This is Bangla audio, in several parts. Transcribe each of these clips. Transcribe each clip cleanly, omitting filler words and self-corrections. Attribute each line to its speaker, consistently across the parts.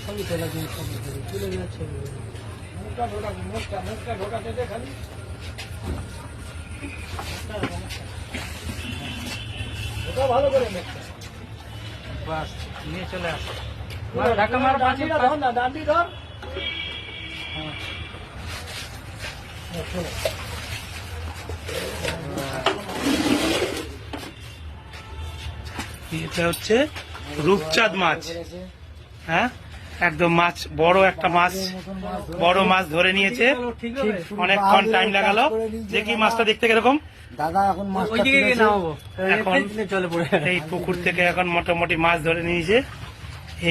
Speaker 1: ছবি তোলা দিন তুলে নিয়ে ছবি খালি ভালো করে বাস নিয়ে চলে আসো ঢাকা মার ধর না ডান্ডি ধর।
Speaker 2: এটা হচ্ছে রূপচাঁদ মাছ। হ্যাঁ, একদম মাছ, বড় একটা মাছ, বড় মাছ ধরে নিয়েছে। অনেকক্ষণ টাইম লাগালো। দেখি মাছটা দেখতে কিরকম।
Speaker 1: দাদা এখন
Speaker 2: এখন এই পুকুর থেকে এখন মোটামুটি মাছ ধরে নিয়েছে।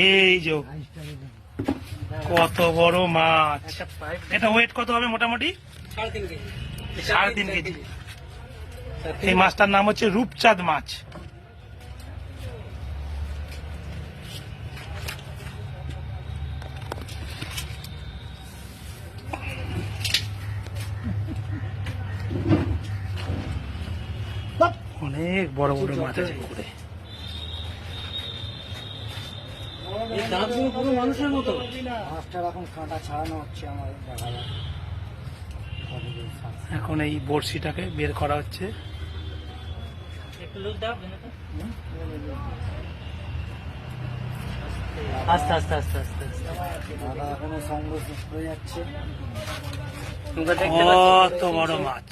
Speaker 2: এই যে কত বড় মাছ। এটা ওয়েট কত হবে মোটামুটি? 3.5 কেজি। এই মাছটার নাম হচ্ছে রূপচাঁদ মাছ। অনেক বড় বড় মাছ আছে পুকুরে।
Speaker 1: পুরো মানুষের মতো মাছটার এখন কাঁটা ছাড়ানো হচ্ছে। আমার দেখা যায়
Speaker 2: এখন এই বড়শিটাকে বের করা হচ্ছে।
Speaker 1: আস্তে আস্তে আস্তে আস্তে দাদা এখনো সংগ্রহ হয়ে যাচ্ছে।
Speaker 2: কত বড় মাছ।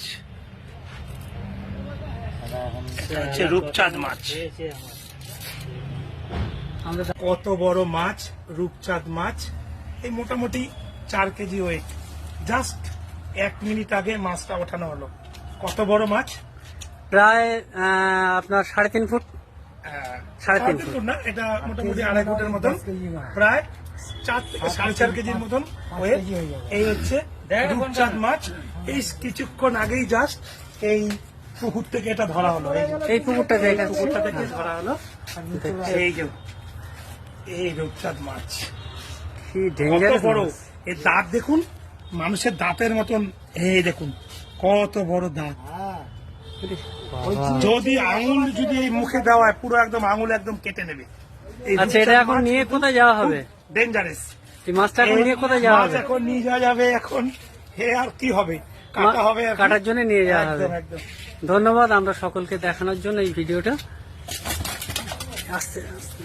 Speaker 2: এটা হচ্ছে রূপচাঁদ মাছ। কত বড় মাছ, রূপচাঁদ মাছ। এই মোটামুটি 4 কেজি ওয়েট। জাস্ট 1 মিনিট আগে মাছটা ওঠানো হলো। কত বড় মাছ?
Speaker 1: প্রায় আপনার 3.5 ফুট।
Speaker 2: 3.5 ফুট না, এটা মোটামুটি 2.5 ফুটের মতন, প্রায় 4 থেকে 4.5 কেজির মতন ওয়েট। এই হচ্ছে রূপচাঁদ মাছ। এই কিছুক্ষণ আগেই জাস্ট এই পুকুর থেকে এটা ধরা হলো।
Speaker 1: এই পুকুরটা থেকে
Speaker 2: ধরা হলো। এই যে এই রূপচাঁদ মাছ কত বড়। এর দাঁত দেখুন, মানুষের দাঁতের মতন। এই দেখুন কত বড় দাঁত। যদি আঙুল যদি এই মুখে দেওয়া হয়, পুরো একদম আঙুল একদম কেটে নেবে।
Speaker 1: আচ্ছা, এটা এখন নিয়ে কোথায় যাওয়া হবে?
Speaker 2: ডেঞ্জারাস।
Speaker 1: এই মাছটা এখন নিয়ে কোথায় যাওয়া হবে?
Speaker 2: এখন নিয়ে যাওয়া যাবে। এখন হে আর কি হবে, কাটা হবে,
Speaker 1: কাটার জন্য নিয়ে যাওয়া হবে।
Speaker 2: একদম।
Speaker 1: ধন্যবাদ আমরা সকলকে দেখানোর জন্য এই ভিডিওটা। আস্তে আস্তে